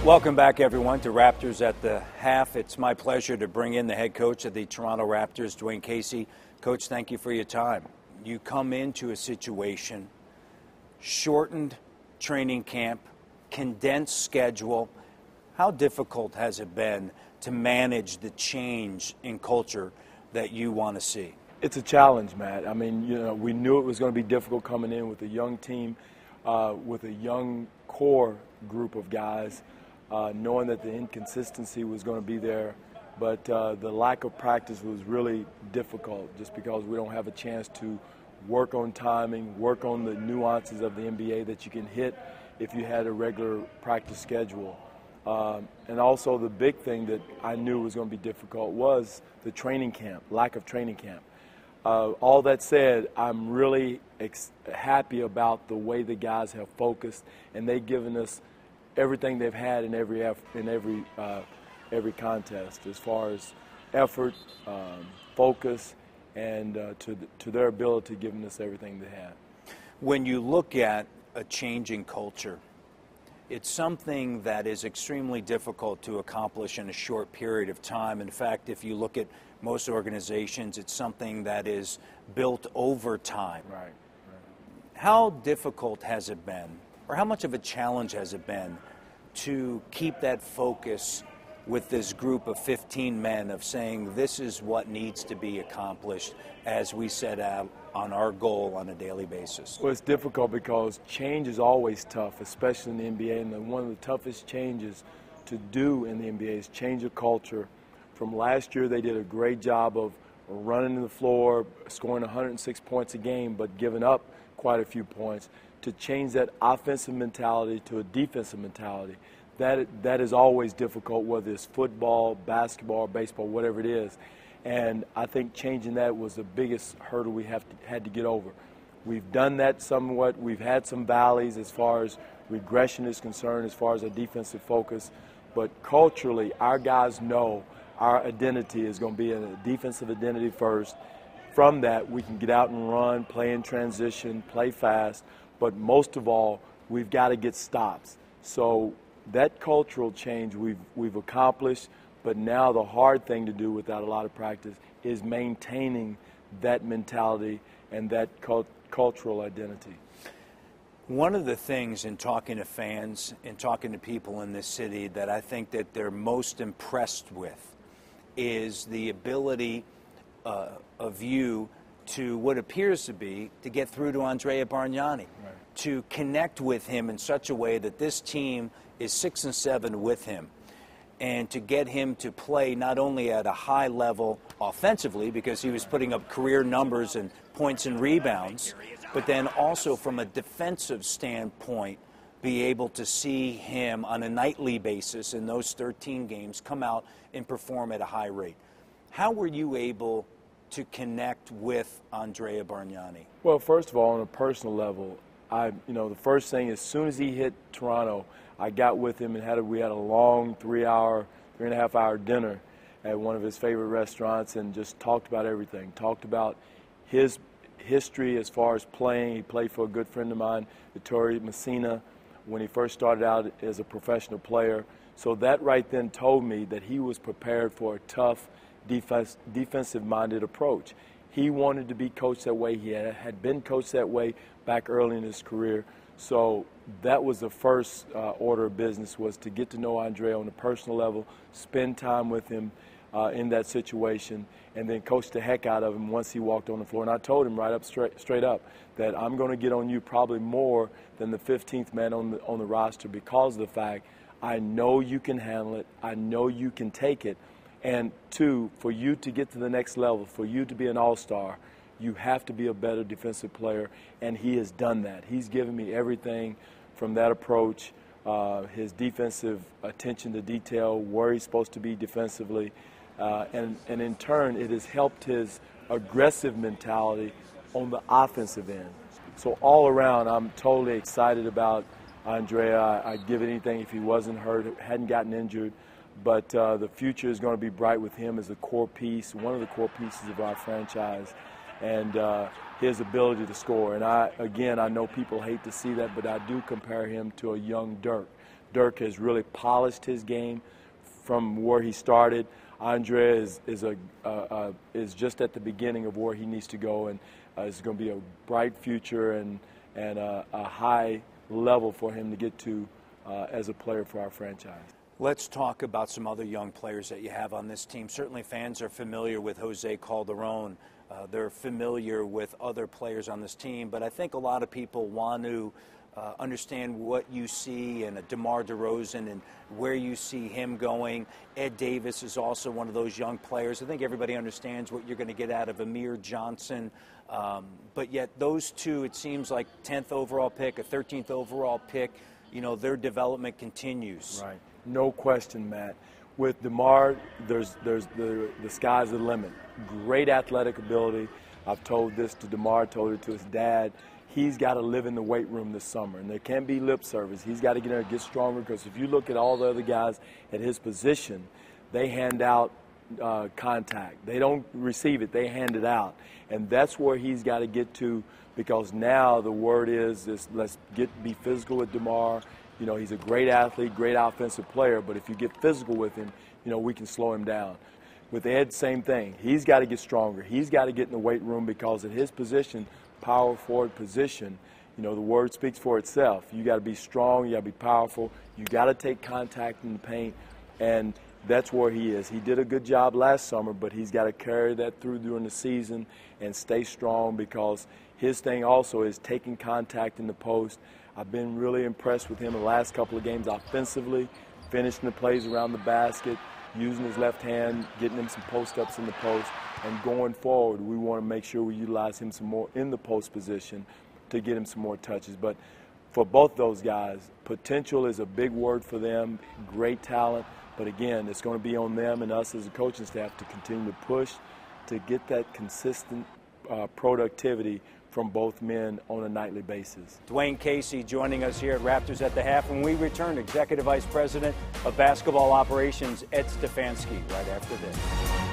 Welcome back, everyone, to Raptors at the Half. It's my pleasure to bring in the head coach of the Toronto Raptors, Dwane Casey. Coach, thank you for your time. You come into a situation, shortened training camp, condensed schedule. How difficult has it been to manage the change in culture that you want to see? It's a challenge, Matt. I mean, we knew it was going to be difficult coming in with a young team, with a young core group of guys. Knowing that the inconsistency was going to be there, but the lack of practice was really difficult just because we don't have a chance to work on timing, work on the nuances of the NBA that you can hit if you had a regular practice schedule. And also the big thing that I knew was going to be difficult was the training camp, lack of training camp. All that said, I'm really happy about the way the guys have focused, and they've given us everything they've had in every contest, as far as effort, focus, and to their ability, giving us everything they have. When you look at a changing culture, it's something that is extremely difficult to accomplish in a short period of time. In fact, if you look at most organizations, it's something that is built over time. Right. How difficult has it been, or how much of a challenge has it been to keep that focus with this group of 15 men of saying this is what needs to be accomplished as we set out on our goal on a daily basis? Well, it's difficult because change is always tough, especially in the NBA, and one of the toughest changes to do in the NBA is change a culture. From last year, they did a great job of running the floor, scoring 106 points a game, but giving up quite a few points. To change that offensive mentality to a defensive mentality, that is always difficult, whether it's football, basketball, baseball, whatever it is. And I think changing that was the biggest hurdle we had to get over. We've done that somewhat. We've had some valleys as far as regression is concerned, as far as our defensive focus. But culturally, our guys know our identity is going to be a defensive identity first. From that, we can get out and run, play in transition, play fast. But most of all, we've got to get stops. So that cultural change we've accomplished, but now the hard thing to do without a lot of practice is maintaining that mentality and that cultural identity. One of the things in talking to fans and talking to people in this city that I think that they're most impressed with is the ability of you to what appears to get through to Andrea Bargnani, right, to connect with him in such a way that this team is 6 and 7 with him, and to get him to play not only at a high level offensively, because he was putting up career numbers and points and rebounds, but then also from a defensive standpoint, be able to see him on a nightly basis in those 13 games come out and perform at a high rate. How were you able to connect with Andrea Bargnani? Well, first of all, on a personal level, the first thing, as soon as he hit Toronto, I got with him and we had a long 3.5 hour dinner at one of his favorite restaurants and just talked about everything. Talked about his history as far as playing. He played for a good friend of mine, Vittorio Messina, when he first started out as a professional player. So that right then told me that he was prepared for a tough, defensive-minded approach. He wanted to be coached that way. He had been coached that way back early in his career. So that was the first order of business, was to get to know Andrea on a personal level, spend time with him in that situation, and then coach the heck out of him once he walked on the floor. And I told him right up, straight up, that I'm going to get on you probably more than the 15th man on the roster because of the fact I know you can handle it. I know you can take it. And two, for you to get to the next level, for you to be an all-star, you have to be a better defensive player, and he has done that. He's given me everything from that approach, his defensive attention to detail, where he's supposed to be defensively, and in turn, it has helped his aggressive mentality on the offensive end. So all around, I'm totally excited about Andrea. I'd give anything if he wasn't hurt, hadn't gotten injured. But the future is going to be bright with him as a core piece, one of the core pieces of our franchise, and his ability to score. And I know people hate to see that, but I do compare him to a young Dirk. Dirk has really polished his game from where he started. Andre is just at the beginning of where he needs to go, and it's going to be a bright future and a high level for him to get to as a player for our franchise. Let's talk about some other young players that you have on this team. Certainly fans are familiar with Jose Calderon. They're familiar with other players on this team, but I think a lot of people want to understand what you see in a DeMar DeRozan and where you see him going. Ed Davis is also one of those young players. I think everybody understands what you're going to get out of Amir Johnson. But yet those two, it seems like 10th overall pick, a 13th overall pick, you know, their development continues. Right. No question, Matt. With DeMar, the sky's the limit. Great athletic ability. I've told this to DeMar, told it to his dad. He's got to live in the weight room this summer, and there can't be lip service. He's got to get there and get stronger, because if you look at all the other guys at his position, they hand out contact. They don't receive it, they hand it out. And that's where he's got to get to, because now the word is let's be physical with DeMar. You know, he's a great athlete, great offensive player, but if you get physical with him, you know, we can slow him down. With Ed, same thing. He's got to get stronger. He's got to get in the weight room, because at his position, power forward position, you know, the word speaks for itself. You got to be strong, you got to be powerful, you got to take contact in the paint, and that's where he is. He did a good job last summer, but he's got to carry that through during the season and stay strong, because his thing also is taking contact in the post. I've been really impressed with him in the last couple of games offensively, finishing the plays around the basket, using his left hand, getting him some post-ups in the post, and going forward, we want to make sure we utilize him some more in the post position to get him some more touches. But for both those guys, potential is a big word for them, great talent, but again, it's going to be on them and us as a coaching staff to continue to push to get that consistent productivity from both men on a nightly basis. Dwane Casey joining us here at Raptors at the Half. When we return, Executive Vice President of Basketball Operations, Ed Stefanski, right after this.